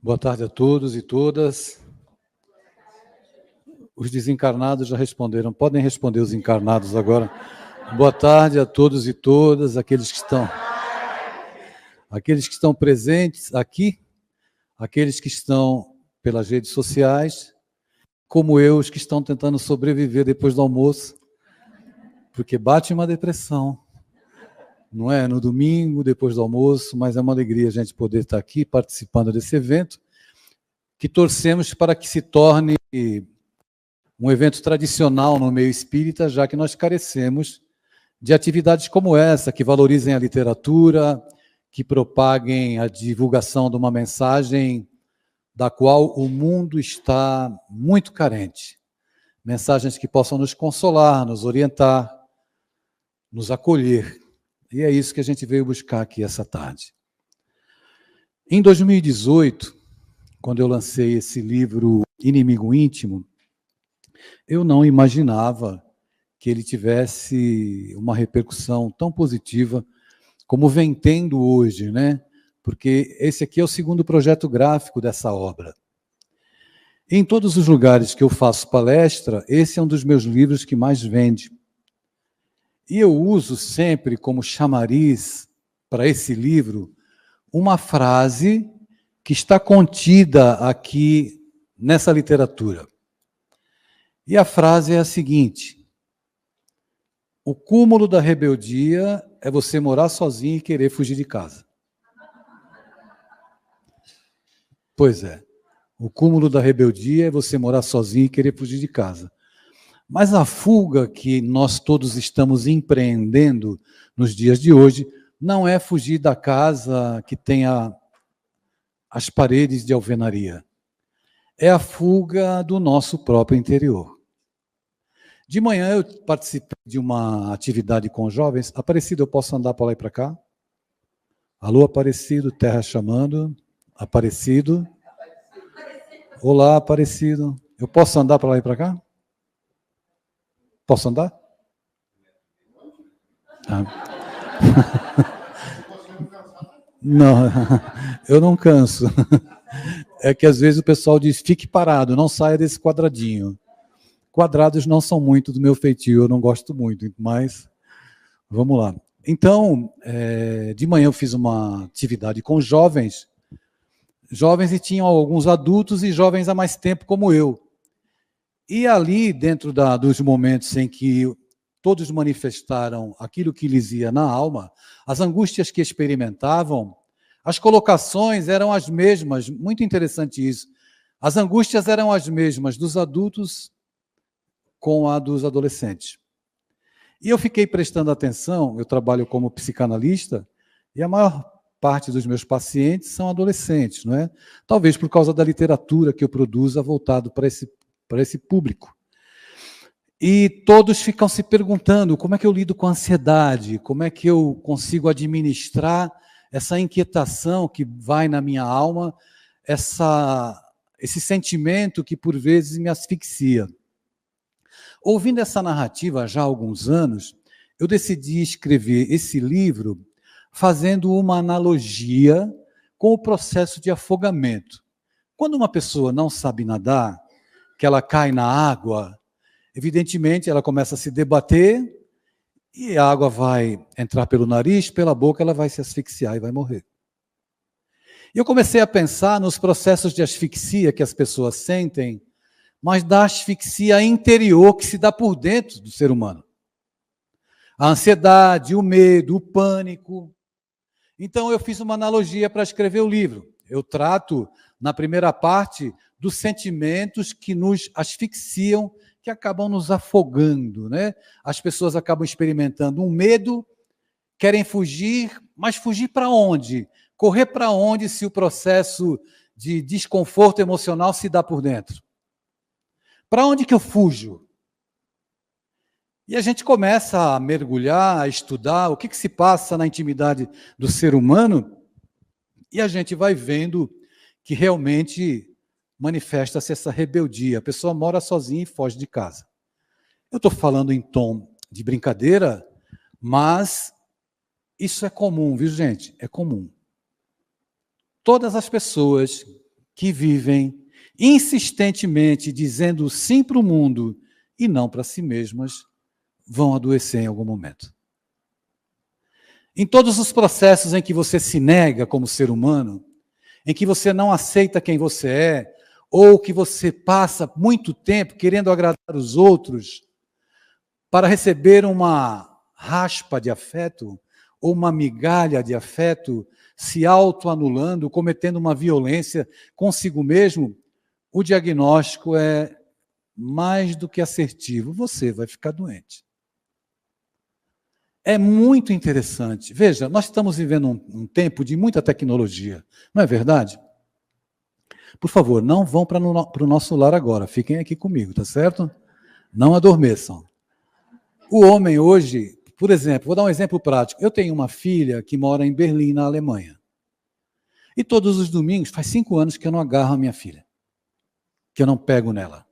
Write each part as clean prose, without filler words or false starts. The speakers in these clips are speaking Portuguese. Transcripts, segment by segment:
Boa tarde a todos e todas. Os desencarnados já responderam. Podem responder os encarnados agora. Boa tarde a todos e todas, aqueles que estão presentes aqui, aqueles que estão pelas redes sociais, como eu, os que estão tentando sobreviver depois do almoço, porque bate uma depressão. Não é no domingo, depois do almoço, mas é uma alegria a gente poder estar aqui participando desse evento, que torcemos para que se torne um evento tradicional no meio espírita, já que nós carecemos de atividades como essa, que valorizem a literatura, que propaguem a divulgação de uma mensagem da qual o mundo está muito carente. Mensagens que possam nos consolar, nos orientar, nos acolher. E é isso que a gente veio buscar aqui essa tarde. Em 2018, quando eu lancei esse livro Inimigo Íntimo, eu não imaginava que ele tivesse uma repercussão tão positiva como vem tendo hoje, né? Porque esse aqui é o segundo projeto gráfico dessa obra. Em todos os lugares que eu faço palestra, esse é um dos meus livros que mais vende. E eu uso sempre como chamariz para esse livro uma frase que está contida aqui nessa literatura. E a frase é a seguinte: o cúmulo da rebeldia é você morar sozinho e querer fugir de casa. Pois é, o cúmulo da rebeldia é você morar sozinho e querer fugir de casa. Mas a fuga que nós todos estamos empreendendo nos dias de hoje não é fugir da casa que tenha as paredes de alvenaria. É a fuga do nosso próprio interior. De manhã eu participei de uma atividade com jovens. Aparecido, eu posso andar para lá e para cá? Alô, Aparecido, terra chamando. Aparecido. Olá, Aparecido. Eu posso andar para lá e para cá? Posso andar? Ah. Não, eu não canso. É que às vezes o pessoal diz, fique parado, não saia desse quadradinho. Quadrados não são muito do meu feitio, eu não gosto muito, mas vamos lá. Então, de manhã eu fiz uma atividade com jovens e tinham alguns adultos e jovens há mais tempo como eu. E ali, dentro dos momentos em que todos manifestaram aquilo que lhes ia na alma, as angústias que experimentavam, as colocações eram as mesmas, muito interessante isso. As angústias eram as mesmas dos adultos com a dos adolescentes. E eu fiquei prestando atenção, eu trabalho como psicanalista, e a maior parte dos meus pacientes são adolescentes, não é? Talvez por causa da literatura que eu produzo voltado para esse público. E todos ficam se perguntando como é que eu lido com a ansiedade, como é que eu consigo administrar essa inquietação que vai na minha alma, esse sentimento que por vezes me asfixia. Ouvindo essa narrativa já há alguns anos, eu decidi escrever esse livro fazendo uma analogia com o processo de afogamento. Quando uma pessoa não sabe nadar, que ela cai na água, evidentemente ela começa a se debater e a água vai entrar pelo nariz, pela boca, ela vai se asfixiar e vai morrer. E eu comecei a pensar nos processos de asfixia que as pessoas sentem, mas da asfixia interior que se dá por dentro do ser humano. A ansiedade, o medo, o pânico. Então eu fiz uma analogia para escrever o livro. Eu trato, na primeira parte, dos sentimentos que nos asfixiam, que acabam nos afogando, né? As pessoas acabam experimentando um medo, querem fugir, mas fugir para onde? Correr para onde se o processo de desconforto emocional se dá por dentro? Para onde que eu fujo? E a gente começa a mergulhar, a estudar o que se passa na intimidade do ser humano, e a gente vai vendo que realmente manifesta-se essa rebeldia. A pessoa mora sozinha e foge de casa. Eu estou falando em tom de brincadeira, mas isso é comum, viu, gente? É comum. Todas as pessoas que vivem insistentemente dizendo sim para o mundo e não para si mesmas, vão adoecer em algum momento. Em todos os processos em que você se nega como ser humano, em que você não aceita quem você é, ou que você passa muito tempo querendo agradar os outros para receber uma raspa de afeto ou uma migalha de afeto, se autoanulando, cometendo uma violência consigo mesmo, o diagnóstico é mais do que assertivo, você vai ficar doente. É muito interessante. Veja, nós estamos vivendo um tempo de muita tecnologia, não é verdade? Por favor, não vão para o nosso lar agora, fiquem aqui comigo, tá certo? Não adormeçam. O homem hoje, por exemplo, vou dar um exemplo prático. Eu tenho uma filha que mora em Berlim, na Alemanha. E todos os domingos, faz 5 anos que eu não agarro a minha filha, que eu não pego nela.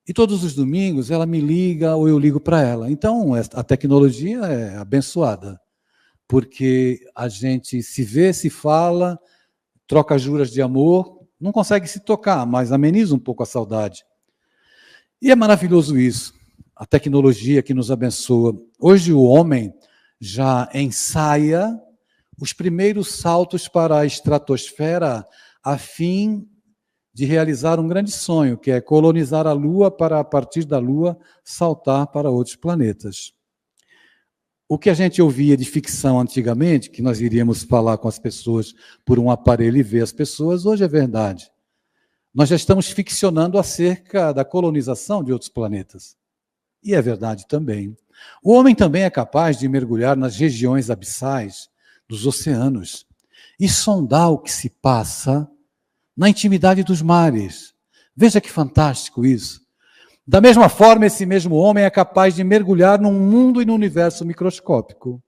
E todos os domingos ela me liga ou eu ligo para ela. Então, a tecnologia é abençoada, porque a gente se vê, se fala, troca juras de amor, não consegue se tocar, mas ameniza um pouco a saudade. E é maravilhoso isso, a tecnologia que nos abençoa. Hoje o homem já ensaia os primeiros saltos para a estratosfera a fim de realizar um grande sonho, que é colonizar a Lua para, a partir da Lua, saltar para outros planetas. O que a gente ouvia de ficção antigamente, que nós iríamos falar com as pessoas por um aparelho e ver as pessoas, hoje é verdade. Nós já estamos ficcionando acerca da colonização de outros planetas. E é verdade também. O homem também é capaz de mergulhar nas regiões abissais dos oceanos e sondar o que se passa na intimidade dos mares. Veja que fantástico isso. Da mesma forma, esse mesmo homem é capaz de mergulhar num mundo e num universo microscópico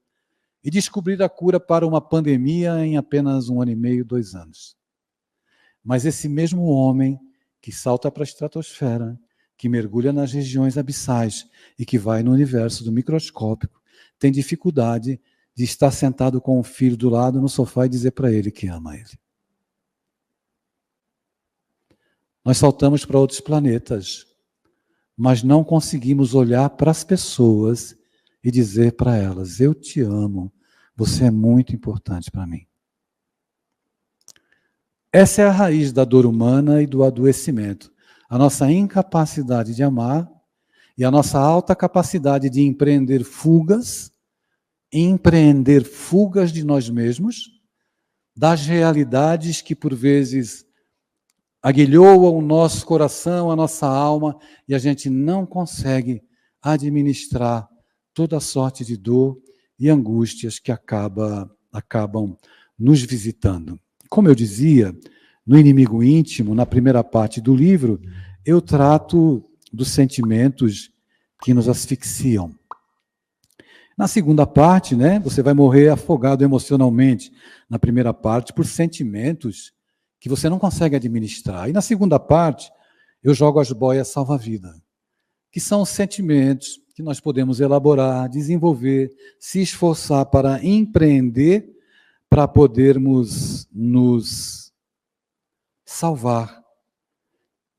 e descobrir a cura para uma pandemia em apenas 1 ano e meio, 2 anos. Mas esse mesmo homem que salta para a estratosfera, que mergulha nas regiões abissais e que vai no universo do microscópico, tem dificuldade de estar sentado com o filho do lado no sofá e dizer para ele que ama ele. Nós saltamos para outros planetas, mas não conseguimos olhar para as pessoas e dizer para elas: eu te amo, você é muito importante para mim. Essa é a raiz da dor humana e do adoecimento. A nossa incapacidade de amar e a nossa alta capacidade de empreender fugas de nós mesmos, das realidades que por vezes aguilhoam o nosso coração, a nossa alma, e a gente não consegue administrar toda a sorte de dor e angústias que acabam nos visitando. Como eu dizia, no Inimigo Íntimo, na primeira parte do livro, eu trato dos sentimentos que nos asfixiam. Na segunda parte, você vai morrer afogado emocionalmente, na primeira parte, por sentimentos que você não consegue administrar. E na segunda parte, eu jogo as boias salva-vida, que são os sentimentos que nós podemos elaborar, desenvolver, se esforçar para empreender, para podermos nos salvar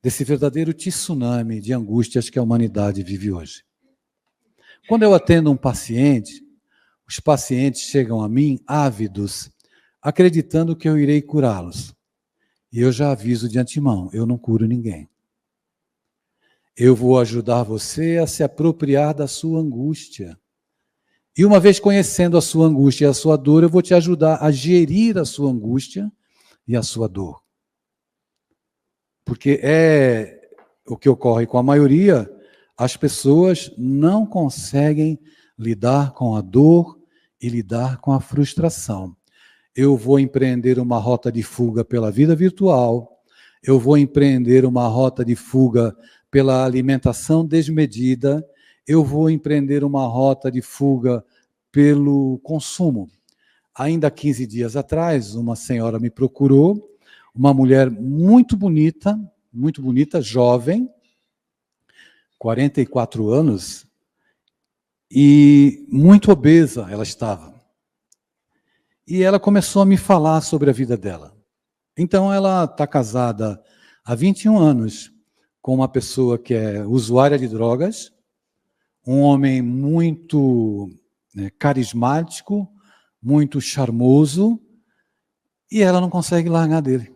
desse verdadeiro tsunami de angústias que a humanidade vive hoje. Quando eu atendo um paciente, os pacientes chegam a mim ávidos, acreditando que eu irei curá-los. E eu já aviso de antemão, eu não curo ninguém. Eu vou ajudar você a se apropriar da sua angústia. E uma vez conhecendo a sua angústia e a sua dor, eu vou te ajudar a gerir a sua angústia e a sua dor. Porque é o que ocorre com a maioria, as pessoas não conseguem lidar com a dor e lidar com a frustração. Eu vou empreender uma rota de fuga pela vida virtual, eu vou empreender uma rota de fuga pela alimentação desmedida, eu vou empreender uma rota de fuga pelo consumo. Ainda 15 dias atrás, uma senhora me procurou, uma mulher muito bonita, jovem, 44 anos, e muito obesa ela estava. E ela começou a me falar sobre a vida dela. Então, ela está casada há 21 anos com uma pessoa que é usuária de drogas, um homem muito carismático, muito charmoso, e ela não consegue largar dele.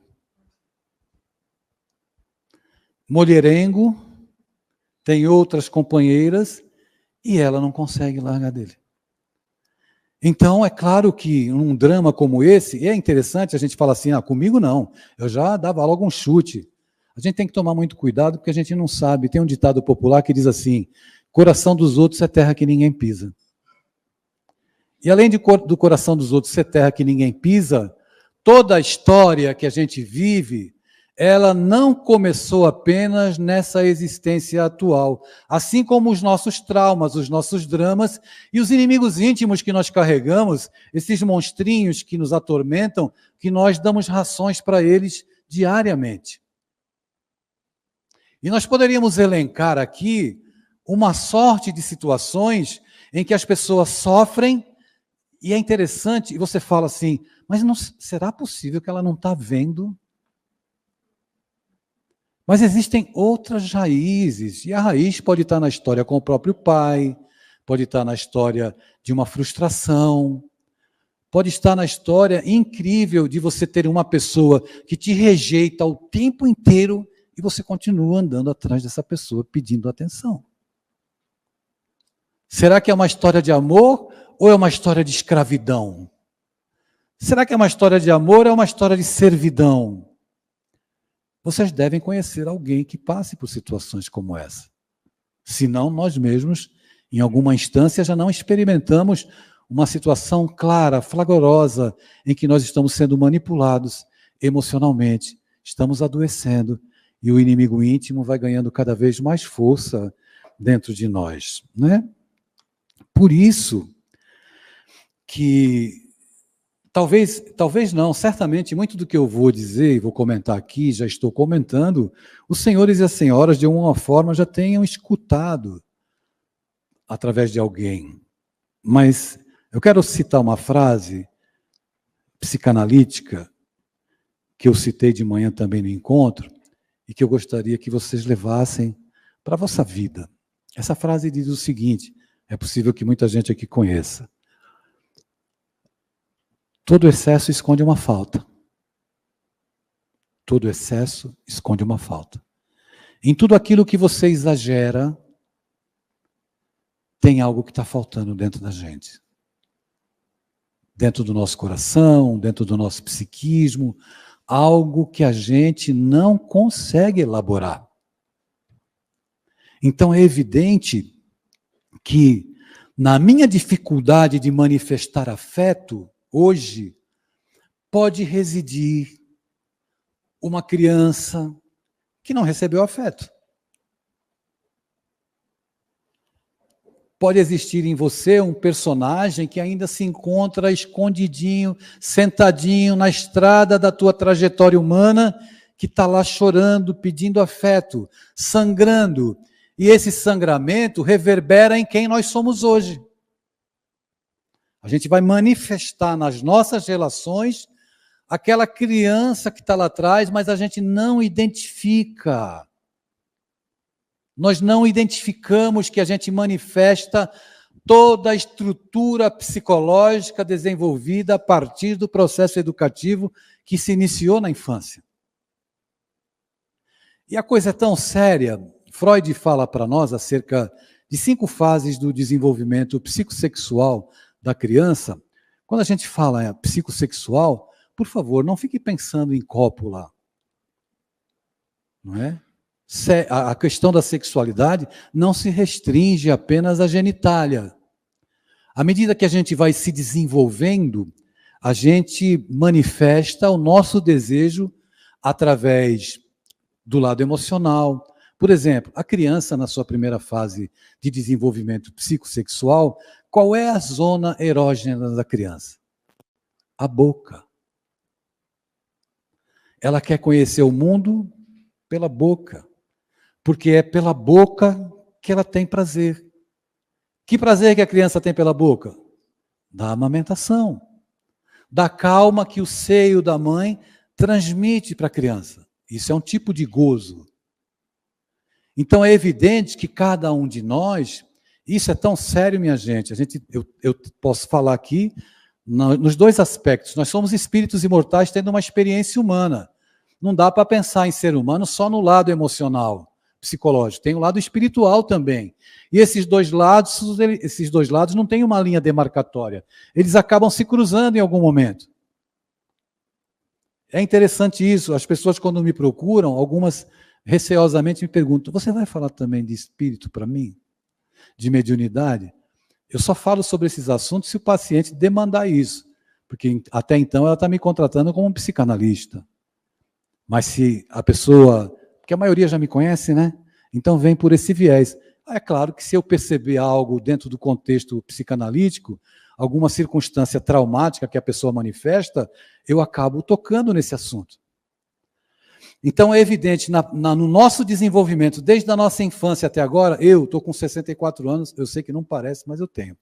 Mulherengo, tem outras companheiras, e ela não consegue largar dele. Então, é claro que um drama como esse, e é interessante, a gente fala assim, comigo não, eu já dava logo um chute. A gente tem que tomar muito cuidado, porque a gente não sabe. Tem um ditado popular que diz assim, coração dos outros é terra que ninguém pisa. E além do coração dos outros ser terra que ninguém pisa, toda a história que a gente vive, ela não começou apenas nessa existência atual. Assim como os nossos traumas, os nossos dramas e os inimigos íntimos que nós carregamos, esses monstrinhos que nos atormentam, que nós damos rações para eles diariamente. E nós poderíamos elencar aqui uma sorte de situações em que as pessoas sofrem, e é interessante, e você fala assim, mas não, será possível que ela não está vendo? Mas existem outras raízes, e a raiz pode estar na história com o próprio pai, pode estar na história de uma frustração, pode estar na história incrível de você ter uma pessoa que te rejeita o tempo inteiro e você continua andando atrás dessa pessoa pedindo atenção. Será que é uma história de amor ou é uma história de escravidão? Será que é uma história de amor ou é uma história de servidão? Vocês devem conhecer alguém que passe por situações como essa. Senão, nós mesmos, em alguma instância, já não experimentamos uma situação clara, flagrosa, em que nós estamos sendo manipulados emocionalmente, estamos adoecendo, e o inimigo íntimo vai ganhando cada vez mais força dentro de nós, né? Por isso que Talvez não, certamente muito do que eu vou dizer e vou comentar aqui, já estou comentando, os senhores e as senhoras, de alguma forma, já tenham escutado através de alguém. Mas eu quero citar uma frase psicanalítica, que eu citei de manhã também no encontro, e que eu gostaria que vocês levassem para a vossa vida. Essa frase diz o seguinte, é possível que muita gente aqui conheça. Todo excesso esconde uma falta. Todo excesso esconde uma falta. Em tudo aquilo que você exagera, tem algo que está faltando dentro da gente. Dentro do nosso coração, dentro do nosso psiquismo, algo que a gente não consegue elaborar. Então é evidente que, na minha dificuldade de manifestar afeto, hoje, pode residir uma criança que não recebeu afeto. Pode existir em você um personagem que ainda se encontra escondidinho, sentadinho na estrada da tua trajetória humana, que está lá chorando, pedindo afeto, sangrando. E esse sangramento reverbera em quem nós somos hoje. A gente vai manifestar nas nossas relações aquela criança que está lá atrás, mas a gente não identifica. Nós não identificamos que a gente manifesta toda a estrutura psicológica desenvolvida a partir do processo educativo que se iniciou na infância. E a coisa é tão séria, Freud fala para nós acerca de 5 fases do desenvolvimento psicossexual da criança. Quando a gente fala psicossexual, por favor, não fique pensando em cópula. Não é? A questão da sexualidade não se restringe apenas à genitália. À medida que a gente vai se desenvolvendo, a gente manifesta o nosso desejo através do lado emocional. Por exemplo, a criança, na sua primeira fase de desenvolvimento psicossexual, qual é a zona erógena da criança? A boca. Ela quer conhecer o mundo pela boca, porque é pela boca que ela tem prazer. Que prazer que a criança tem pela boca? Da amamentação, da calma que o seio da mãe transmite para a criança. Isso é um tipo de gozo. Então é evidente que cada um de nós, isso é tão sério, minha gente, eu posso falar aqui nos dois aspectos. Nós somos espíritos imortais tendo uma experiência humana. Não dá para pensar em ser humano só no lado emocional, psicológico. Tem o lado espiritual também. E esses dois lados não têm uma linha demarcatória. Eles acabam se cruzando em algum momento. É interessante isso. As pessoas, quando me procuram, algumas receosamente me perguntam: você vai falar também de espírito para mim? De mediunidade? Eu só falo sobre esses assuntos se o paciente demandar isso, porque até então ela está me contratando como um psicanalista. Mas se a pessoa, porque a maioria já me conhece, né? Então vem por esse viés. É claro que se eu perceber algo dentro do contexto psicanalítico, alguma circunstância traumática que a pessoa manifesta, eu acabo tocando nesse assunto. Então é evidente, no nosso desenvolvimento, desde a nossa infância até agora, eu estou com 64 anos, eu sei que não parece, mas eu tenho.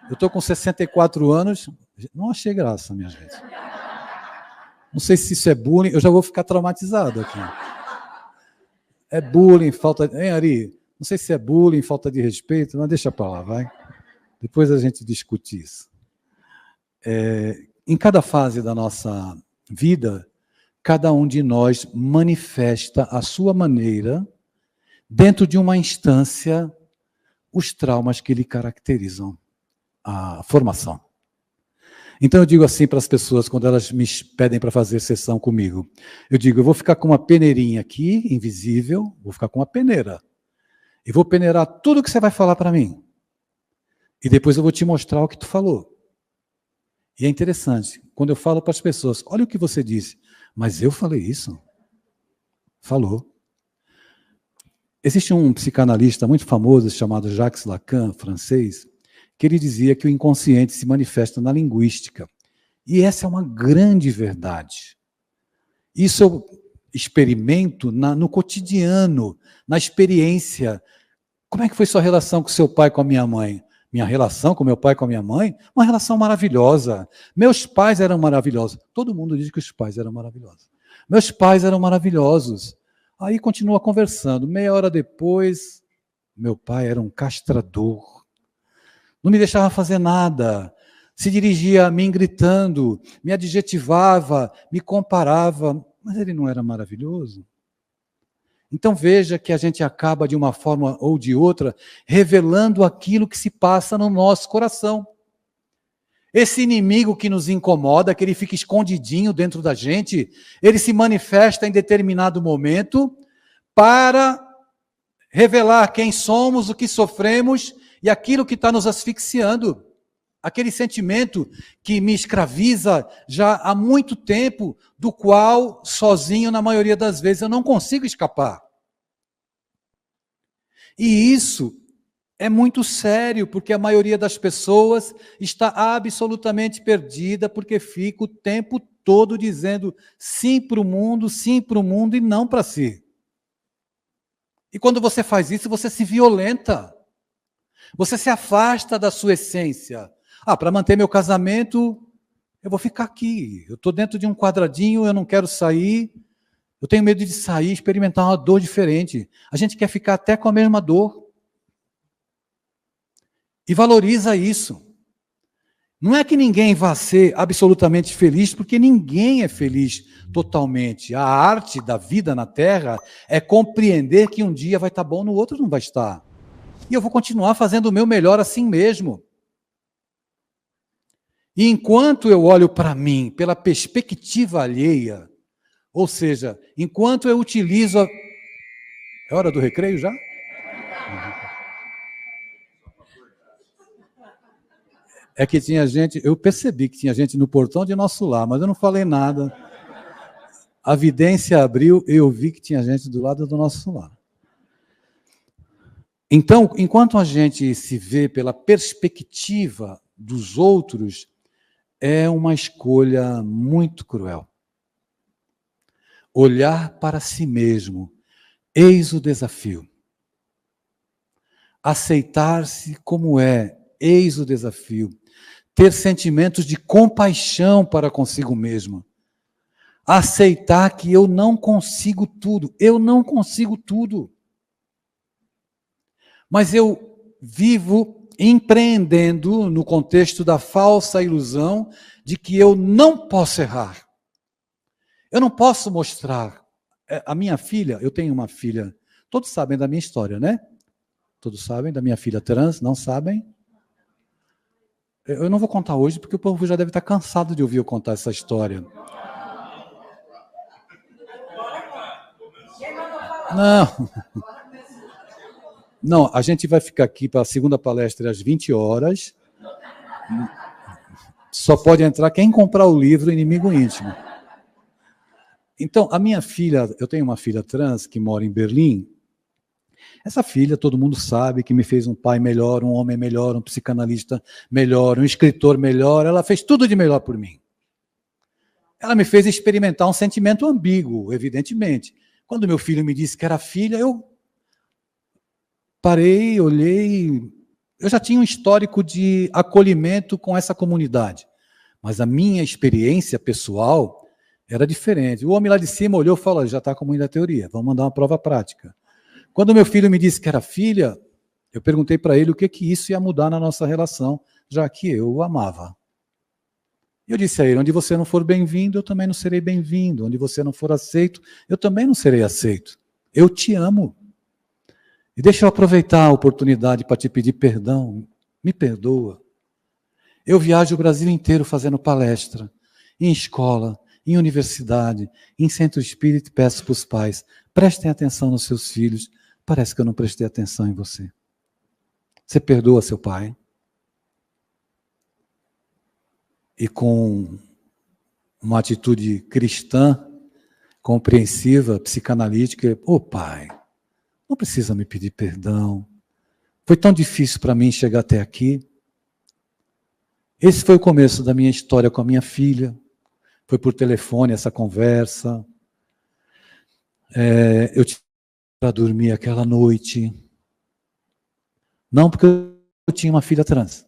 Eu estou com 64 anos, não achei graça, minha gente. Não sei se isso é bullying, eu já vou ficar traumatizado aqui. É bullying, falta... Hein, Ari? Não sei se é bullying, falta de respeito, mas deixa para lá, vai. Depois a gente discute isso. Em cada fase da nossa vida, cada um de nós manifesta à sua maneira, dentro de uma instância, os traumas que lhe caracterizam a formação. Então eu digo assim para as pessoas, quando elas me pedem para fazer sessão comigo, eu digo, eu vou ficar com uma peneirinha aqui, invisível, vou ficar com uma peneira, e vou peneirar tudo que você vai falar para mim. E depois eu vou te mostrar o que tu falou. E é interessante, quando eu falo para as pessoas, olha o que você disse, mas eu falei isso? Falou. Existe um psicanalista muito famoso chamado Jacques Lacan, francês, que ele dizia que o inconsciente se manifesta na linguística. E essa é uma grande verdade. Isso eu experimento no cotidiano, na experiência. Como é que foi sua relação com seu pai, com a minha mãe? Minha relação com meu pai, com a minha mãe? Uma relação maravilhosa. Meus pais eram maravilhosos. Todo mundo diz que os pais eram maravilhosos. Meus pais eram maravilhosos. Aí continua conversando. Meia hora depois, meu pai era um castrador. Não me deixava fazer nada. Se dirigia a mim gritando, me adjetivava, me comparava. Mas ele não era maravilhoso? Então veja que a gente acaba, de uma forma ou de outra, revelando aquilo que se passa no nosso coração. Esse inimigo que nos incomoda, que ele fica escondidinho dentro da gente, ele se manifesta em determinado momento para revelar quem somos, o que sofremos e aquilo que está nos asfixiando. Aquele sentimento que me escraviza já há muito tempo, do qual, sozinho, na maioria das vezes, eu não consigo escapar. E isso é muito sério, porque a maioria das pessoas está absolutamente perdida, porque fica o tempo todo dizendo sim para o mundo e não para si. E quando você faz isso, você se violenta. Você se afasta da sua essência. Para manter meu casamento, eu vou ficar aqui. Eu estou dentro de um quadradinho, eu não quero sair. Eu tenho medo de sair, experimentar uma dor diferente. A gente quer ficar até com a mesma dor. E valoriza isso. Não é que ninguém vá ser absolutamente feliz, porque ninguém é feliz totalmente. A arte da vida na Terra é compreender que um dia vai estar bom, no outro não vai estar. E eu vou continuar fazendo o meu melhor assim mesmo. E enquanto eu olho para mim pela perspectiva alheia, ou seja, enquanto eu utilizo... É hora do recreio já? É que tinha gente, eu percebi que tinha gente no portão de nosso lar, mas eu não falei nada. A vidência abriu e eu vi que tinha gente do lado do nosso lar. Então, enquanto a gente se vê pela perspectiva dos outros, é uma escolha muito cruel. Olhar para si mesmo, eis o desafio. Aceitar-se como é, eis o desafio. Ter sentimentos de compaixão para consigo mesmo. aceitar que eu não consigo tudo. Eu não consigo tudo. Mas eu vivo empreendendo no contexto da falsa ilusão de que eu não posso errar. Eu não posso mostrar. A minha filha, eu tenho uma filha, todos sabem da minha história, né? Todos sabem da minha filha trans, não sabem? Eu não vou contar hoje, porque o povo já deve estar cansado de ouvir eu contar essa história. Não. Não, a gente vai ficar aqui para a segunda palestra às 20 horas. Só pode entrar quem comprar o livro Inimigo Íntimo. Então, a minha filha, eu tenho uma filha trans que mora em Berlim. Essa filha, todo mundo sabe que me fez um pai melhor, um homem melhor, um psicanalista melhor, um escritor melhor. Ela fez tudo de melhor por mim. Ela me fez experimentar um sentimento ambíguo, evidentemente. Quando meu filho me disse que era filha, eu parei, olhei. Eu já tinha um histórico de acolhimento com essa comunidade. Mas a minha experiência pessoal era diferente. O homem lá de cima olhou e falou, já está com muita teoria, vamos mandar uma prova prática. Quando meu filho me disse que era filha, eu perguntei para ele o que isso ia mudar na nossa relação, já que eu o amava. Eu disse a ele, onde você não for bem-vindo, eu também não serei bem-vindo. Onde você não for aceito, eu também não serei aceito. Eu te amo. E deixa eu aproveitar a oportunidade para te pedir perdão. Me perdoa. Eu viajo o Brasil inteiro fazendo palestra, em escola, em universidade, em centro espírita, e peço para os pais, prestem atenção nos seus filhos. Parece que eu não prestei atenção em você. Você perdoa seu pai? E com uma atitude cristã, compreensiva, psicanalítica, pai, não precisa me pedir perdão. Foi tão difícil para mim chegar até aqui. Esse foi o começo da minha história com a minha filha. Foi por telefone essa conversa. Eu tive para dormir aquela noite. Não porque eu tinha uma filha trans.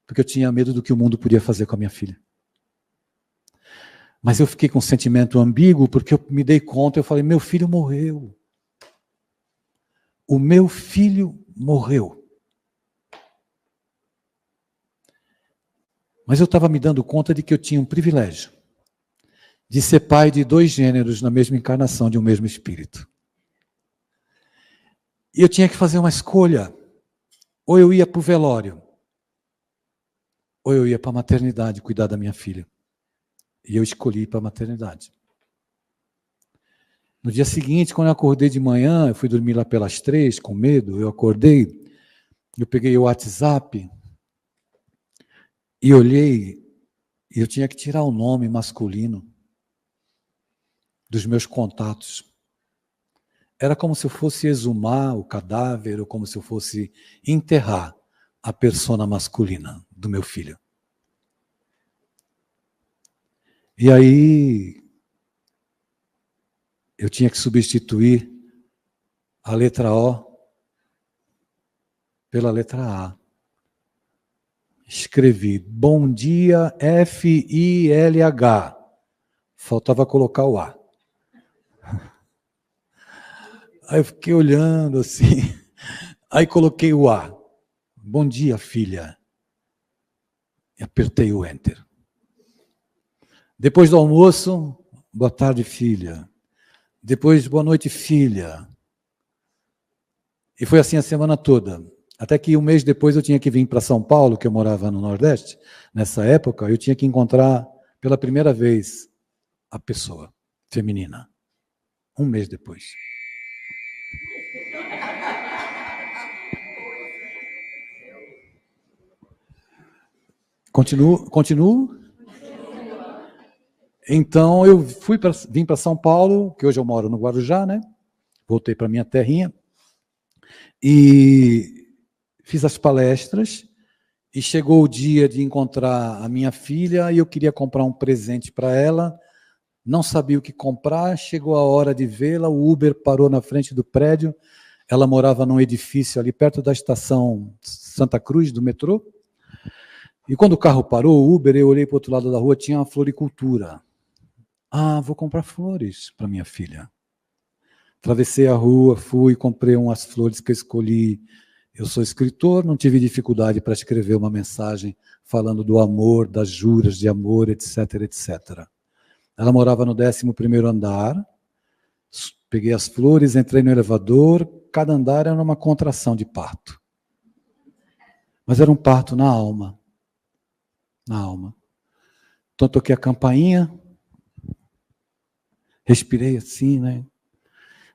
Porque eu tinha medo do que o mundo podia fazer com a minha filha. Mas eu fiquei com um sentimento ambíguo, porque eu me dei conta, eu falei, meu filho morreu. O meu filho morreu. Mas eu estava me dando conta de que eu tinha um privilégio de ser pai de 2 gêneros na mesma encarnação de um mesmo espírito. E eu tinha que fazer uma escolha. Ou eu ia para o velório, ou eu ia para a maternidade cuidar da minha filha. E eu escolhi ir para a maternidade. No dia seguinte, quando eu acordei de manhã, eu fui dormir lá pelas 3, com medo, eu acordei, eu peguei o WhatsApp e olhei, e eu tinha que tirar o nome masculino dos meus contatos. Era como se eu fosse exumar o cadáver, ou como se eu fosse enterrar a persona masculina do meu filho. E aí, eu tinha que substituir a letra O pela letra A. Escrevi, bom dia, F-I-L-H. Faltava colocar o A. Aí eu fiquei olhando assim, aí coloquei o A. Bom dia, filha. E apertei o Enter. Depois do almoço, boa tarde, filha. Depois, boa noite, filha. E foi assim a semana toda. Até que um mês depois eu tinha que vir para São Paulo, que eu morava no Nordeste. Nessa época, eu tinha que encontrar pela primeira vez a pessoa feminina. Um mês depois. Continuo? Então, eu vim para São Paulo, que hoje eu moro no Guarujá, né? Voltei para minha terrinha. E fiz as palestras. E chegou o dia de encontrar a minha filha e eu queria comprar um presente para ela. Não sabia o que comprar. Chegou a hora de vê-la. O Uber parou na frente do prédio. Ela morava num edifício ali perto da estação Santa Cruz, do metrô. E quando o carro parou, o Uber, eu olhei para o outro lado da rua, tinha uma floricultura. Ah, vou comprar flores para minha filha. Atravessei a rua, fui, comprei umas flores que eu escolhi. Eu sou escritor, não tive dificuldade para escrever uma mensagem falando do amor, das juras de amor, etc, etc. Ela morava no 11º andar, peguei as flores, entrei no elevador, cada andar era uma contração de parto. Mas era um parto na alma. Na alma. Então toquei a campainha, respirei assim, né?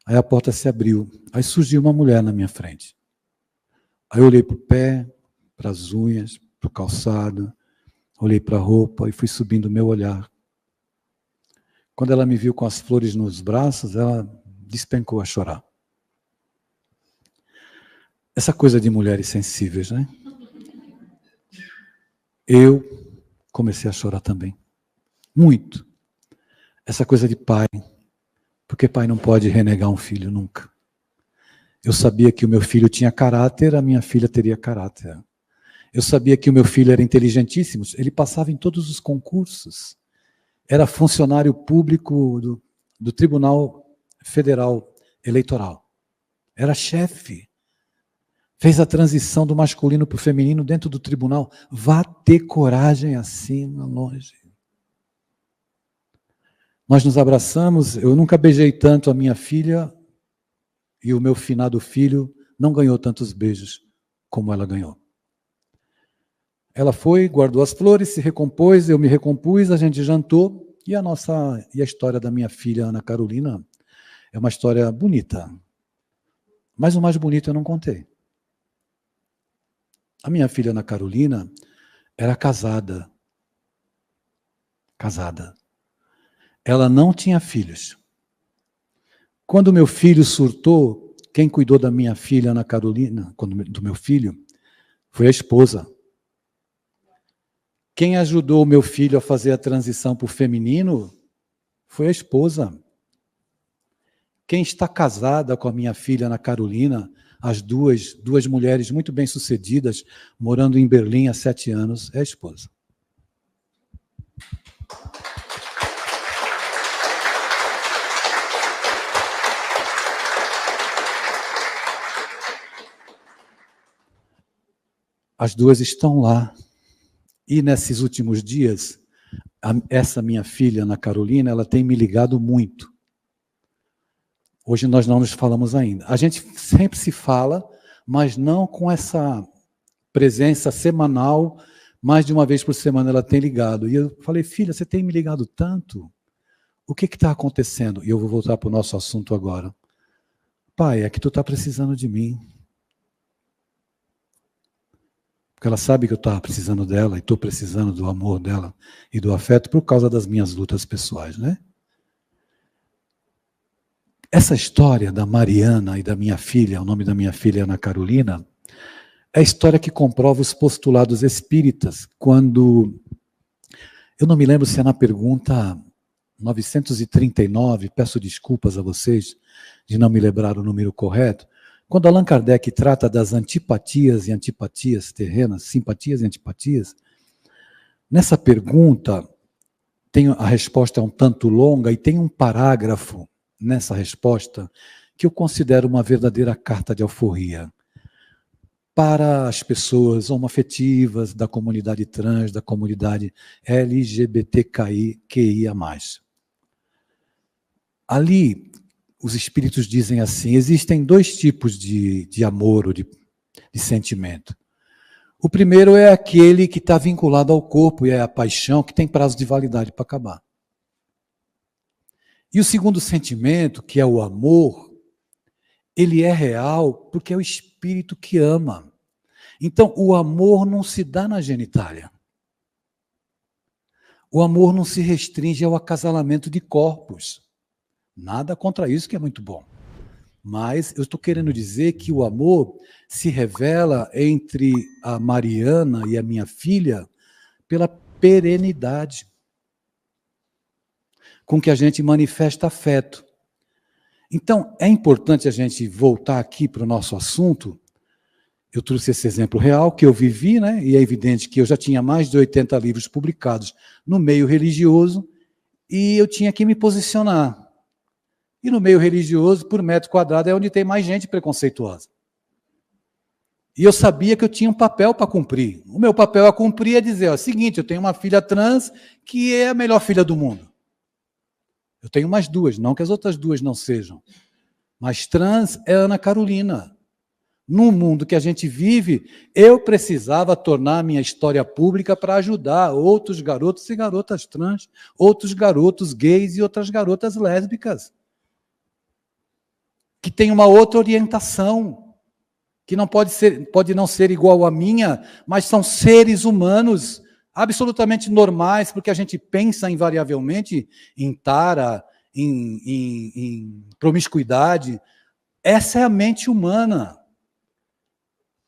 Aí a porta se abriu. Aí surgiu uma mulher na minha frente. Aí eu olhei para o pé, para as unhas, para o calçado, olhei para a roupa e fui subindo o meu olhar. Quando ela me viu com as flores nos braços, ela despencou a chorar. Essa coisa de mulheres sensíveis, né? Eu comecei a chorar também. Muito. Essa coisa de pai. Porque pai não pode renegar um filho nunca. Eu sabia que o meu filho tinha caráter, a minha filha teria caráter. Eu sabia que o meu filho era inteligentíssimo, ele passava em todos os concursos. Era funcionário público do Tribunal Federal Eleitoral. Era chefe. Fez a transição do masculino para o feminino dentro do tribunal. Vá ter coragem assim, longe. Nós nos abraçamos, eu nunca beijei tanto a minha filha e o meu finado filho não ganhou tantos beijos como ela ganhou. Ela foi, guardou as flores, se recompôs, eu me recompus, a gente jantou e a história da minha filha Ana Carolina é uma história bonita. Mas o mais bonito eu não contei. A minha filha Ana Carolina era casada. Casada. Ela não tinha filhos. Quando meu filho surtou, quem cuidou da minha filha Ana Carolina, do meu filho, foi a esposa. Quem ajudou o meu filho a fazer a transição para o feminino foi a esposa. Quem está casada com a minha filha Ana Carolina, as duas mulheres muito bem-sucedidas, morando em Berlim há 7 anos, é a esposa. As duas estão lá. E nesses últimos dias, essa minha filha, Ana Carolina, ela tem me ligado muito. Hoje nós não nos falamos ainda. A gente sempre se fala, mas não com essa presença semanal, mais de uma vez por semana ela tem ligado. E eu falei, filha, você tem me ligado tanto? O que está acontecendo? E eu vou voltar para o nosso assunto agora. Pai, é que tu está precisando de mim. Porque ela sabe que eu estava precisando dela e estou precisando do amor dela e do afeto por causa das minhas lutas pessoais, né? Essa história da Mariana e da minha filha, o nome da minha filha é Ana Carolina, é a história que comprova os postulados espíritas, quando, eu não me lembro se é na pergunta 939, peço desculpas a vocês de não me lembrar o número correto, quando Allan Kardec trata das antipatias e antipatias terrenas, simpatias e antipatias, nessa pergunta, a resposta é um tanto longa e tem um parágrafo nessa resposta que eu considero uma verdadeira carta de alforria para as pessoas homoafetivas, da comunidade trans, da comunidade LGBTQIA+. Ali, os espíritos dizem assim, existem 2 tipos de amor ou de sentimento. O primeiro é aquele que está vinculado ao corpo, e é a paixão, que tem prazo de validade para acabar. E o segundo sentimento, que é o amor, ele é real porque é o espírito que ama. Então, o amor não se dá na genitália. O amor não se restringe ao acasalamento de corpos. Nada contra isso, que é muito bom. Mas eu estou querendo dizer que o amor se revela entre a Mariana e a minha filha pela perenidade com que a gente manifesta afeto. Então, é importante a gente voltar aqui para o nosso assunto. Eu trouxe esse exemplo real que eu vivi, né? E é evidente que eu já tinha mais de 80 livros publicados no meio religioso, e eu tinha que me posicionar. E no meio religioso, por metro quadrado, é onde tem mais gente preconceituosa. E eu sabia que eu tinha um papel para cumprir. O meu papel a cumprir é dizer, ó, seguinte, eu tenho uma filha trans que é a melhor filha do mundo. Eu tenho mais duas, não que as outras duas não sejam. Mas trans é Ana Carolina. No mundo que a gente vive, eu precisava tornar minha história pública para ajudar outros garotos e garotas trans, outros garotos gays e outras garotas lésbicas, que têm uma outra orientação, que não pode não ser igual à minha, mas são seres humanos absolutamente normais, porque a gente pensa invariavelmente em tara, em promiscuidade. Essa é a mente humana.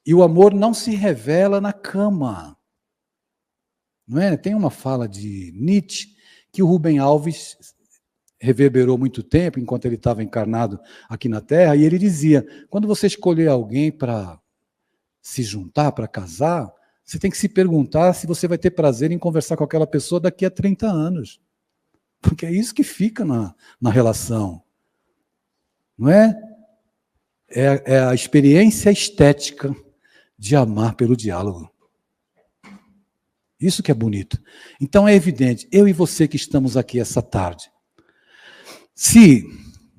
E o amor não se revela na cama. Não é? Tem uma fala de Nietzsche que o Rubem Alves reverberou muito tempo, enquanto ele estava encarnado aqui na Terra, e ele dizia, quando você escolher alguém para se juntar, para casar, você tem que se perguntar se você vai ter prazer em conversar com aquela pessoa daqui a 30 anos. Porque é isso que fica na relação. Não é? É a experiência estética de amar pelo diálogo. Isso que é bonito. Então é evidente, eu e você que estamos aqui essa tarde, se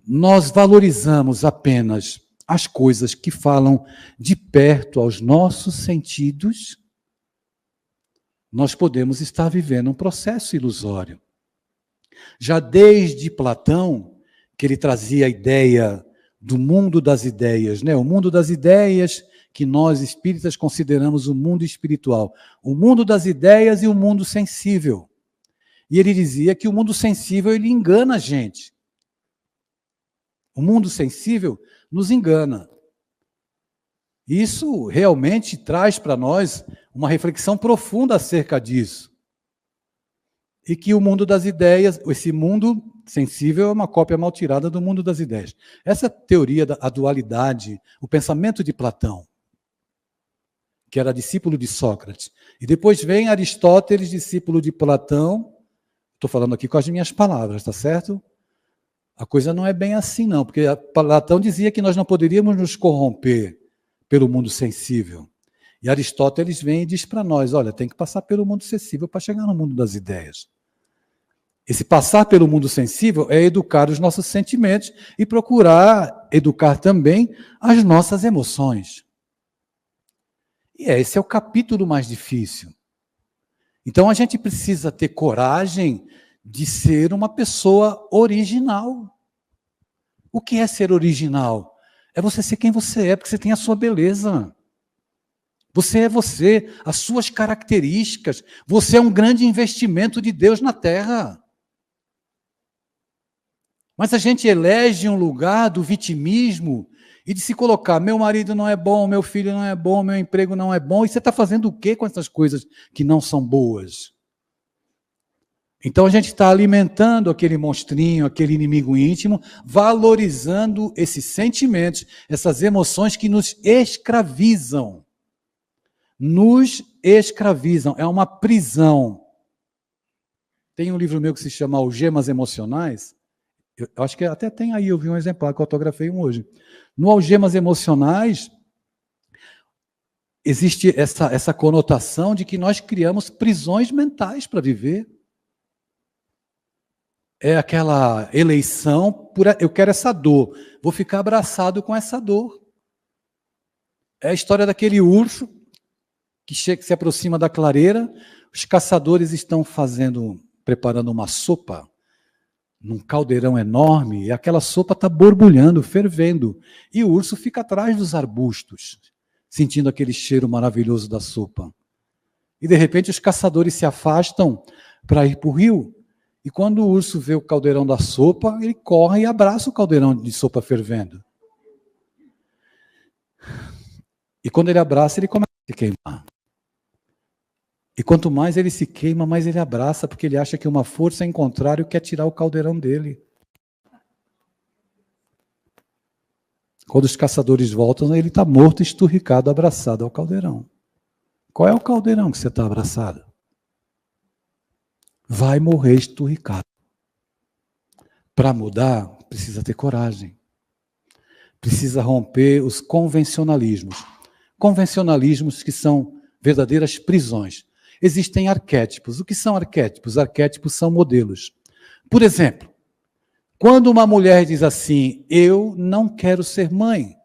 nós valorizamos apenas as coisas que falam de perto aos nossos sentidos, nós podemos estar vivendo um processo ilusório. Já desde Platão, que ele trazia a ideia do mundo das ideias, né? O mundo das ideias que nós espíritas consideramos o mundo espiritual, o mundo das ideias e o mundo sensível. E ele dizia que o mundo sensível ele engana a gente. O mundo sensível nos engana. Isso realmente traz para nós uma reflexão profunda acerca disso. E que o mundo das ideias, esse mundo sensível é uma cópia mal tirada do mundo das ideias. Essa teoria da dualidade, o pensamento de Platão, que era discípulo de Sócrates. E depois vem Aristóteles, discípulo de Platão. Estou falando aqui com as minhas palavras, tá certo? A coisa não é bem assim, não, porque Platão dizia que nós não poderíamos nos corromper pelo mundo sensível. E Aristóteles vem e diz para nós, olha, tem que passar pelo mundo sensível para chegar no mundo das ideias. Esse passar pelo mundo sensível é educar os nossos sentimentos e procurar educar também as nossas emoções. E esse é o capítulo mais difícil. Então a gente precisa ter coragem de ser uma pessoa original. O que é ser original? É você ser quem você é, porque você tem a sua beleza. Você é você, as suas características. Você é um grande investimento de Deus na Terra. Mas a gente elege um lugar do vitimismo e de se colocar, meu marido não é bom, meu filho não é bom, meu emprego não é bom, e você está fazendo o quê com essas coisas que não são boas? Então a gente está alimentando aquele monstrinho, aquele inimigo íntimo, valorizando esses sentimentos, essas emoções que nos escravizam. Nos escravizam, é uma prisão. Tem um livro meu que se chama Algemas Emocionais, eu acho que até tem aí, eu vi um exemplar que eu autografei um hoje. No Algemas Emocionais, existe essa conotação de que nós criamos prisões mentais para viver. É aquela eleição por eu quero essa dor, vou ficar abraçado com essa dor. É a história daquele urso que se aproxima da clareira, os caçadores estão preparando uma sopa num caldeirão enorme, e aquela sopa está borbulhando, fervendo, e o urso fica atrás dos arbustos, sentindo aquele cheiro maravilhoso da sopa. E de repente os caçadores se afastam para ir para o rio, e quando o urso vê o caldeirão da sopa, ele corre e abraça o caldeirão de sopa fervendo. E quando ele abraça, ele começa a se queimar. E quanto mais ele se queima, mais ele abraça, porque ele acha que uma força em contrário quer tirar o caldeirão dele. Quando os caçadores voltam, ele está morto, esturricado, abraçado ao caldeirão. Qual é o caldeirão que você está abraçado? Vai morrer esturricado. Para mudar, precisa ter coragem. Precisa romper os convencionalismos. Convencionalismos que são verdadeiras prisões. Existem arquétipos. O que são arquétipos? Arquétipos são modelos. Por exemplo, quando uma mulher diz assim, eu não quero ser mãe,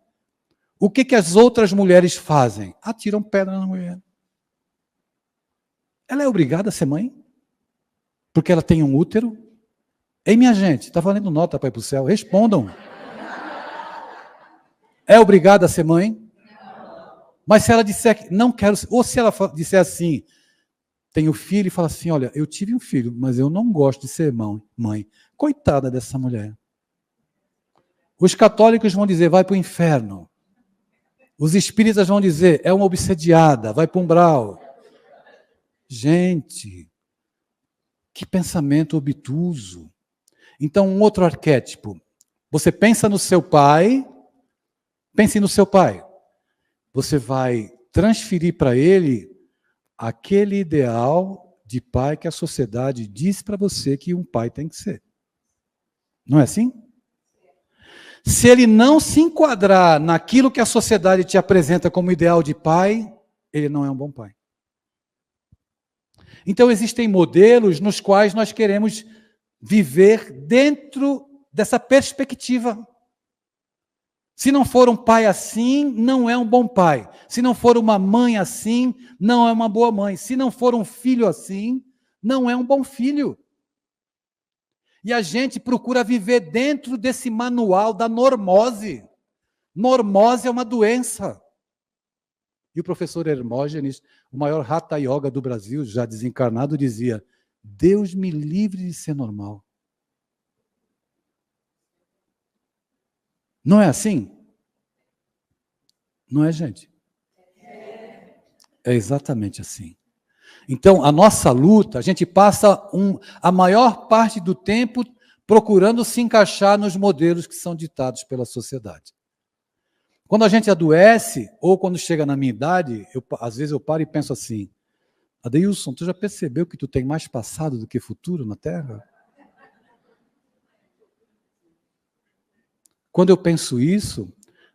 o que as outras mulheres fazem? Atiram pedra na mulher. Ela é obrigada a ser mãe? Porque ela tem um útero? Ei, minha gente, está valendo nota para ir para o céu? Respondam. É obrigada a ser mãe? Não. Mas se ela disser que não quero, ou se ela disser assim, tenho filho e fala assim, olha, eu tive um filho, mas eu não gosto de ser mãe. Coitada dessa mulher. Os católicos vão dizer, vai para o inferno. Os espíritas vão dizer, é uma obsediada, vai para o umbral. Gente, que pensamento obtuso. Então, um outro arquétipo. Você pensa no seu pai, pense no seu pai. Você vai transferir para ele aquele ideal de pai que a sociedade diz para você que um pai tem que ser. Não é assim? Se ele não se enquadrar naquilo que a sociedade te apresenta como ideal de pai, ele não é um bom pai. Então, existem modelos nos quais nós queremos viver dentro dessa perspectiva. Se não for um pai assim, não é um bom pai. Se não for uma mãe assim, não é uma boa mãe. Se não for um filho assim, não é um bom filho. E a gente procura viver dentro desse manual da normose. Normose é uma doença. E o professor Hermógenes, o maior Hatha Yoga do Brasil, já desencarnado, dizia, Deus me livre de ser normal. Não é assim? Não é, gente? É exatamente assim. Então, a nossa luta, a gente passa a maior parte do tempo procurando se encaixar nos modelos que são ditados pela sociedade. Quando a gente adoece, ou quando chega na minha idade, às vezes eu paro e penso assim, Adeilson, tu já percebeu que tu tem mais passado do que futuro na Terra? Quando eu penso isso,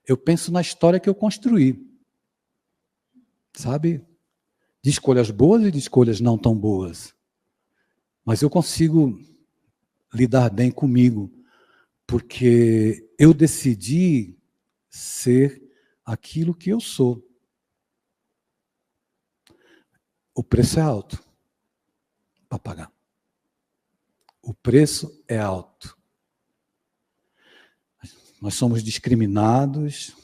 eu penso na história que eu construí. Sabe? De escolhas boas e de escolhas não tão boas. Mas eu consigo lidar bem comigo, porque eu decidi ser aquilo que eu sou. O preço é alto para pagar. O preço é alto. Nós somos discriminados,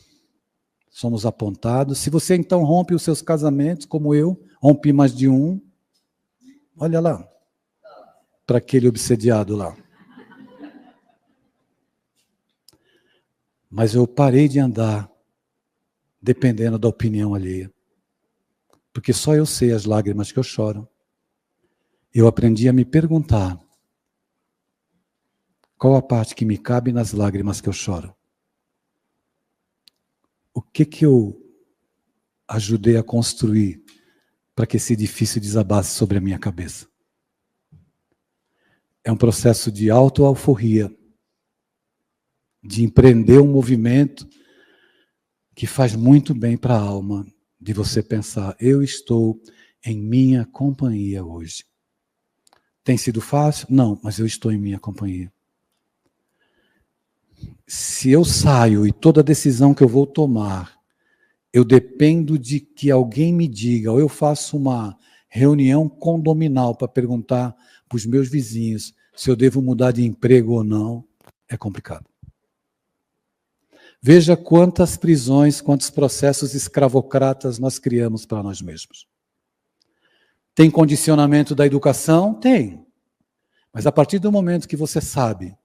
somos apontados. Se você então rompe os seus casamentos, como eu, rompi mais de um, olha lá, para aquele obsediado lá. Mas eu parei de andar dependendo da opinião alheia. Porque só eu sei as lágrimas que eu choro. Eu aprendi a me perguntar qual a parte que me cabe nas lágrimas que eu choro. O que eu ajudei a construir para que esse edifício desabasse sobre a minha cabeça? É um processo de autoalforria, de empreender um movimento que faz muito bem para a alma, de você pensar, eu estou em minha companhia hoje. Tem sido fácil? Não, mas eu estou em minha companhia. Se eu saio e toda decisão que eu vou tomar, eu dependo de que alguém me diga, ou eu faço uma reunião condominal para perguntar para os meus vizinhos se eu devo mudar de emprego ou não, é complicado. Veja quantas prisões, quantos processos escravocratas nós criamos para nós mesmos. Tem condicionamento da educação? Tem. Mas a partir do momento que você sabe,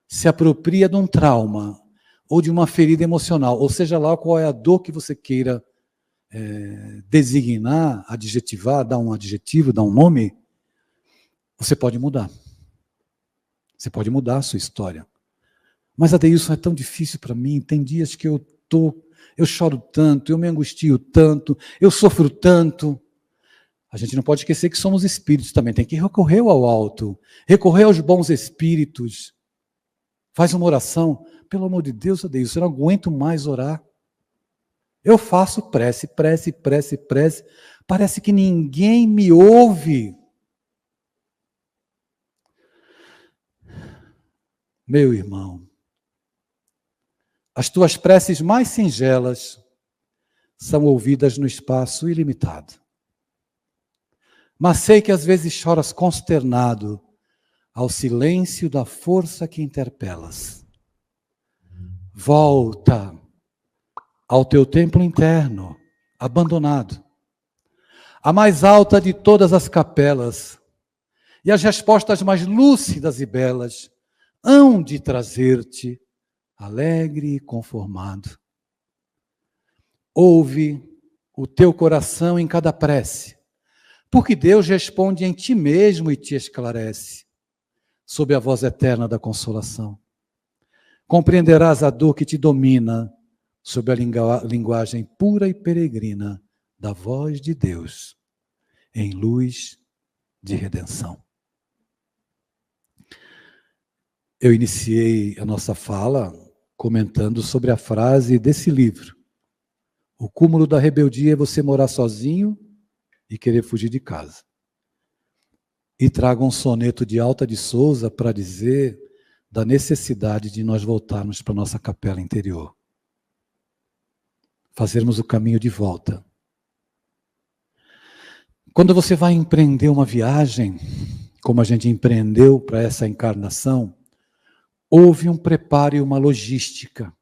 se apropria de um trauma ou de uma ferida emocional, ou seja lá qual é a dor que você queira designar, adjetivar, dar um adjetivo, dar um nome, você pode mudar. Você pode mudar a sua história. Mas, Adeilson, é tão difícil para mim, tem dias que eu choro tanto, eu me angustio tanto, eu sofro tanto. A gente não pode esquecer que somos espíritos também, tem que recorrer ao alto, recorrer aos bons espíritos. Faz uma oração. Pelo amor de Deus, Adeilson, eu não aguento mais orar. Eu faço prece. Parece que ninguém me ouve. Meu irmão, as tuas preces mais singelas são ouvidas no espaço ilimitado. Mas sei que às vezes choras consternado ao silêncio da força que interpelas. Volta ao teu templo interno, abandonado, a mais alta de todas as capelas, e as respostas mais lúcidas e belas hão de trazer-te alegre e conformado. Ouve o teu coração em cada prece, porque Deus responde em ti mesmo e te esclarece, sob a voz eterna da consolação. Compreenderás a dor que te domina, sob a linguagem pura e peregrina da voz de Deus, em luz de redenção. Eu iniciei a nossa fala comentando sobre a frase desse livro. O cúmulo da rebeldia é você morar sozinho e querer fugir de casa. E trago um soneto de Alta de Souza para dizer da necessidade de nós voltarmos para a nossa capela interior. Fazermos o caminho de volta. Quando você vai empreender uma viagem, como a gente empreendeu para essa encarnação, houve um preparo e uma logística.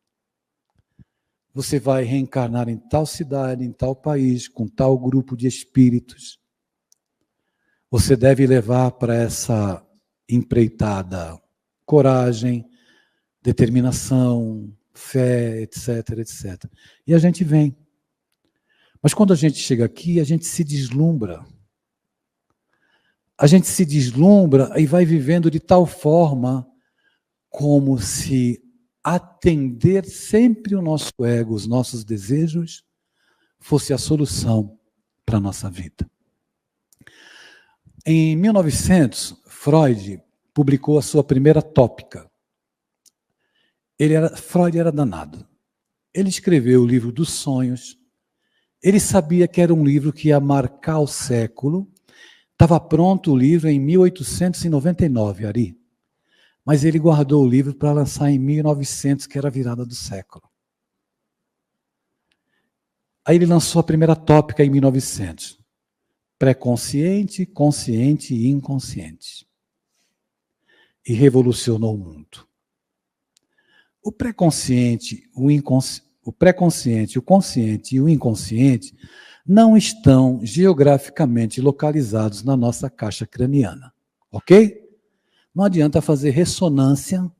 Você vai reencarnar em tal cidade, em tal país, com tal grupo de espíritos. Você deve levar para essa empreitada coragem, determinação, fé, etc, etc. E a gente vem. Mas quando a gente chega aqui, a gente se deslumbra. A gente se deslumbra e vai vivendo de tal forma como se atender sempre o nosso ego, os nossos desejos, fosse a solução para a nossa vida. Em 1900, Freud publicou a sua primeira tópica. Freud era danado. Ele escreveu o livro dos sonhos. Ele sabia que era um livro que ia marcar o século. Estava pronto o livro em 1899, Ari. Mas ele guardou o livro para lançar em 1900, que era a virada do século. Aí ele lançou a primeira tópica em 1900. Pré-consciente, consciente e inconsciente. E revolucionou o mundo. O pré-consciente, o pré-consciente, o consciente e o inconsciente não estão geograficamente localizados na nossa caixa craniana. Ok? Não adianta fazer ressonância,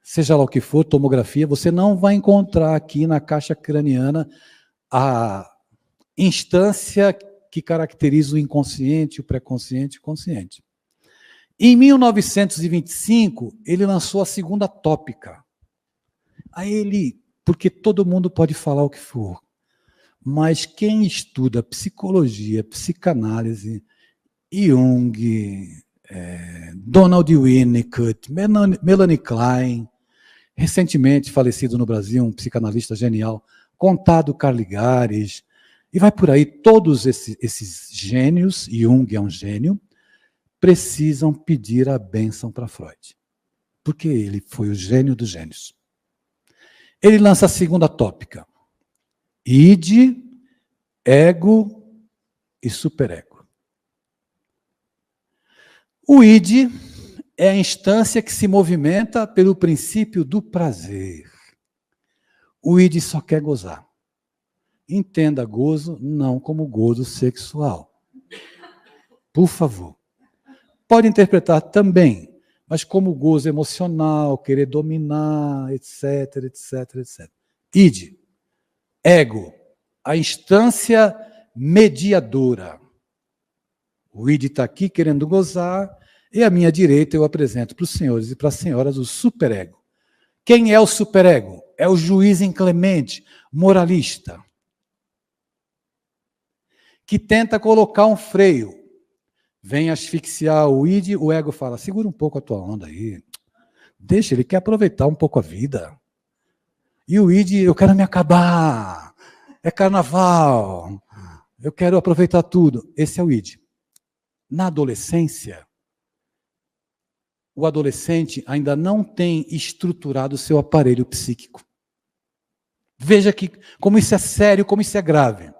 seja lá o que for, tomografia, você não vai encontrar aqui na caixa craniana a instância que caracteriza o inconsciente, o pré-consciente e o consciente. Em 1925, ele lançou a segunda tópica. Porque todo mundo pode falar o que for, mas quem estuda psicologia, psicanálise, Jung, Donald Winnicott, Melanie Klein, recentemente falecido no Brasil, um psicanalista genial, Conrado Carligares, e vai por aí, todos esses gênios, Jung é um gênio, precisam pedir a bênção para Freud, porque ele foi o gênio dos gênios. Ele lança a segunda tópica, id, ego e superego. O id é a instância que se movimenta pelo princípio do prazer. O id só quer gozar. Entenda gozo não como gozo sexual. Por favor. Pode interpretar também, mas como gozo emocional, querer dominar, etc, etc, etc. Id, ego, a instância mediadora. O id está aqui querendo gozar, e à minha direita eu apresento para os senhores e para as senhoras o superego. Quem é o superego? É o juiz inclemente, moralista, que tenta colocar um freio. Vem asfixiar o id, o ego fala, segura um pouco a tua onda aí. Deixa, ele quer aproveitar um pouco a vida. E o id, eu quero me acabar. É carnaval. Eu quero aproveitar tudo. Esse é o id. Na adolescência, o adolescente ainda não tem estruturado o seu aparelho psíquico. Veja que, como isso é sério, como isso é grave.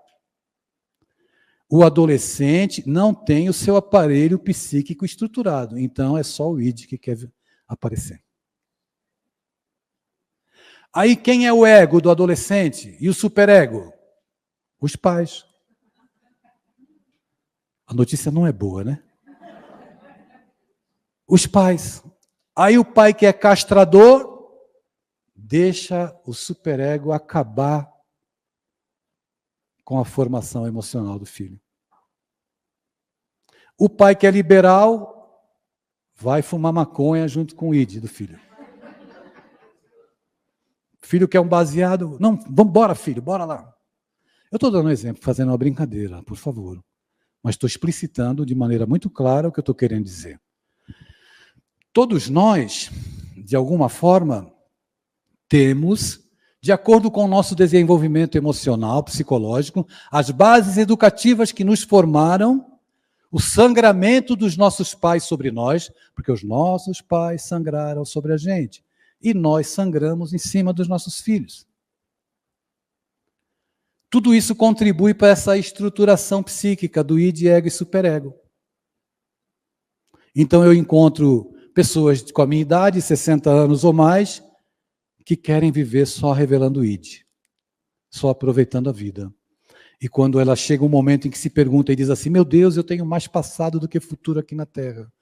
O adolescente não tem o seu aparelho psíquico estruturado, então é só o id que quer aparecer. Aí quem é o ego do adolescente e o superego? Os pais. A notícia não é boa, né? Os pais. Aí o pai que é castrador deixa o superego acabar com a formação emocional do filho. O pai que é liberal vai fumar maconha junto com o id do filho. O filho quer um baseado. Não, vamos embora, filho, bora lá. Eu estou dando um exemplo, fazendo uma brincadeira, por favor. Mas estou explicitando de maneira muito clara o que eu estou querendo dizer. Todos nós, de alguma forma, temos, de acordo com o nosso desenvolvimento emocional, psicológico, as bases educativas que nos formaram, o sangramento dos nossos pais sobre nós, porque os nossos pais sangraram sobre a gente, e nós sangramos em cima dos nossos filhos. Tudo isso contribui para essa estruturação psíquica do id, ego e superego. Então eu encontro pessoas com a minha idade, 60 anos ou mais, que querem viver só revelando o id, só aproveitando a vida. E quando ela chega um momento em que se pergunta e diz assim, meu Deus, eu tenho mais passado do que futuro aqui na Terra.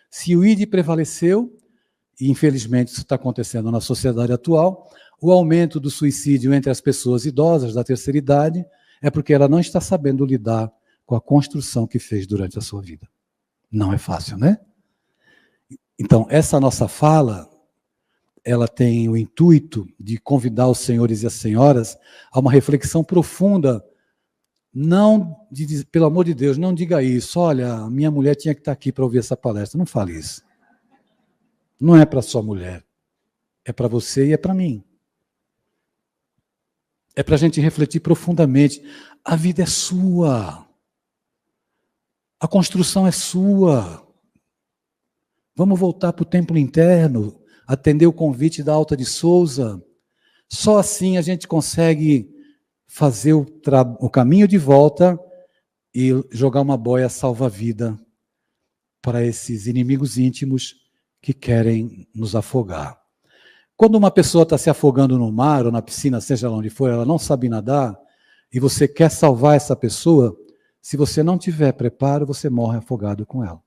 Se o id prevaleceu, e infelizmente isso está acontecendo na sociedade atual, o aumento do suicídio entre as pessoas idosas da terceira idade é porque ela não está sabendo lidar com a construção que fez durante a sua vida. Não é fácil, né? Então, essa nossa fala, ela tem o intuito de convidar os senhores e as senhoras a uma reflexão profunda. Não, pelo amor de Deus, não diga isso. Olha, minha mulher tinha que estar aqui para ouvir essa palestra. Não fale isso. Não é para sua mulher. É para você e é para mim. É para a gente refletir profundamente. A vida é sua. A construção é sua. Vamos voltar para o templo interno, atender o convite da Alta de Souza. Só assim a gente consegue fazer o caminho de volta e jogar uma boia salva-vida para esses inimigos íntimos que querem nos afogar. Quando uma pessoa está se afogando no mar ou na piscina, seja lá onde for, ela não sabe nadar, e você quer salvar essa pessoa, se você não tiver preparo, você morre afogado com ela.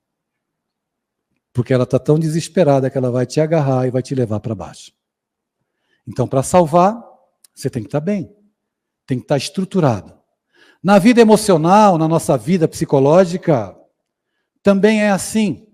Porque ela está tão desesperada que ela vai te agarrar e vai te levar para baixo. Então, para salvar, você tem que estar bem. Tem que estar estruturado. Na vida emocional, na nossa vida psicológica, também é assim.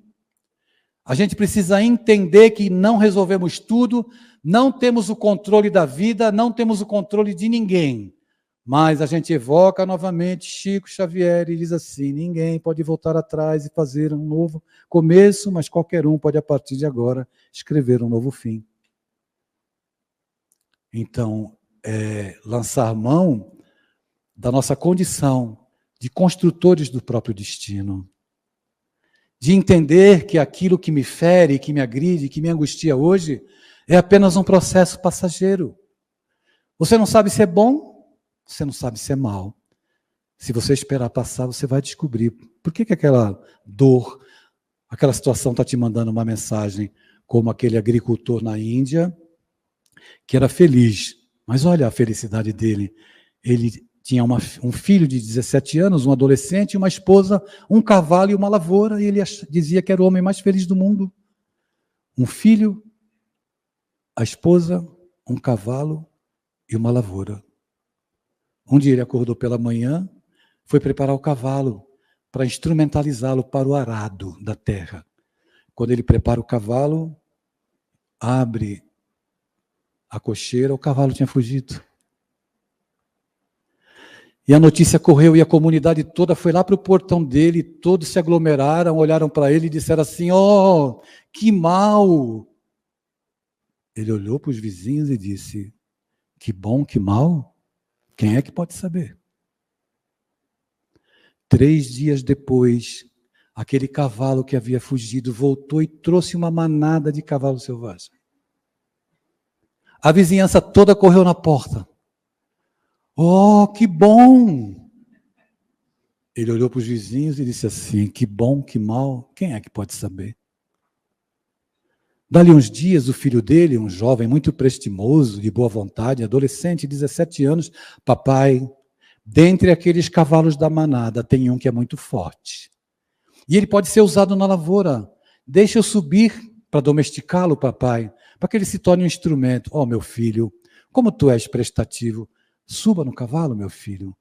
A gente precisa entender que não resolvemos tudo, não temos o controle da vida, não temos o controle de ninguém. Mas a gente evoca novamente Chico Xavier e diz assim, ninguém pode voltar atrás e fazer um novo começo, mas qualquer um pode, a partir de agora, escrever um novo fim. Então, lançar mão da nossa condição de construtores do próprio destino. De entender que aquilo que me fere, que me agride, que me angustia hoje, é apenas um processo passageiro. Você não sabe se é bom, você não sabe se é mal. Se você esperar passar, você vai descobrir. Por que aquela dor, aquela situação está te mandando uma mensagem, como aquele agricultor na Índia, que era feliz. Mas olha a felicidade dele. Ele tinha um filho de 17 anos, um adolescente, uma esposa, um cavalo e uma lavoura, e ele dizia que era o homem mais feliz do mundo. Um filho, a esposa, um cavalo e uma lavoura. Um dia ele acordou pela manhã, foi preparar o cavalo para instrumentalizá-lo para o arado da terra. Quando ele prepara o cavalo, abre a cocheira, o cavalo tinha fugido. E a notícia correu e a comunidade toda foi lá para o portão dele, todos se aglomeraram, olharam para ele e disseram assim, oh, que mal! Ele olhou para os vizinhos e disse: que bom, que mal? Quem é que pode saber? 3 dias depois, aquele cavalo que havia fugido voltou e trouxe uma manada de cavalos selvagens. A vizinhança toda correu na porta. Oh, que bom! Ele olhou para os vizinhos e disse assim: que bom, que mal, quem é que pode saber? Dali uns dias, o filho dele, um jovem muito prestimoso, de boa vontade, adolescente, 17 anos, papai, dentre aqueles cavalos da manada, tem um que é muito forte. E ele pode ser usado na lavoura. Deixa eu subir para domesticá-lo, papai, para que ele se torne um instrumento. Oh, meu filho, como tu és prestativo, suba no cavalo, meu filho.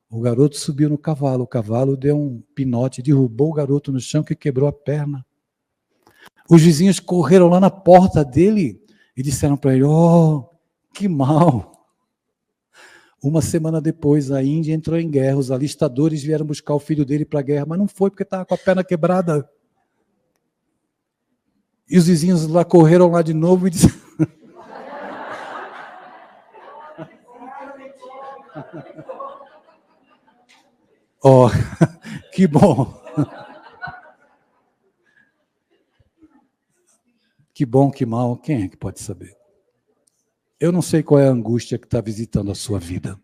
O garoto subiu no cavalo, o cavalo deu um pinote, derrubou o garoto no chão que quebrou a perna. Os vizinhos correram lá na porta dele e disseram para ele: oh, que mal. Uma semana depois, a Índia entrou em guerra, os alistadores vieram buscar o filho dele para a guerra, mas não foi porque estava com a perna quebrada. E os vizinhos lá correram lá de novo e disseram: oh, que bom. Que bom, que mal, quem é que pode saber? Eu não sei qual é a angústia que está visitando a sua vida.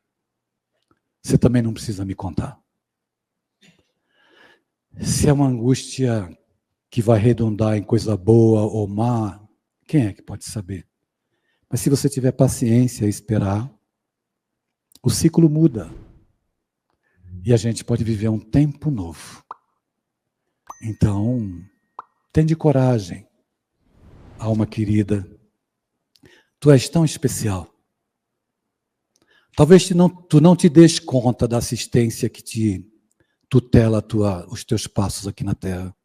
Você também não precisa me contar. Se é uma angústia que vai redundar em coisa boa ou má, quem é que pode saber? Mas se você tiver paciência e esperar, o ciclo muda. E a gente pode viver um tempo novo. Então, tende coragem, alma querida. Tu és tão especial. Talvez tu não te des conta da assistência que te tutela os teus passos aqui na Terra.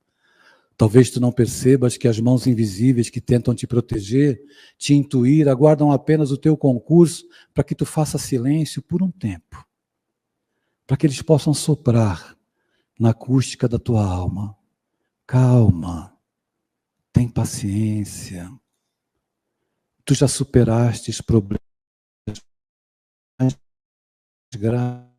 Talvez tu não percebas que as mãos invisíveis que tentam te proteger, te intuir, aguardam apenas o teu concurso para que tu faça silêncio por um tempo. Para que eles possam soprar na acústica da tua alma. Calma, tem paciência. Tu já superaste os problemas mais graves.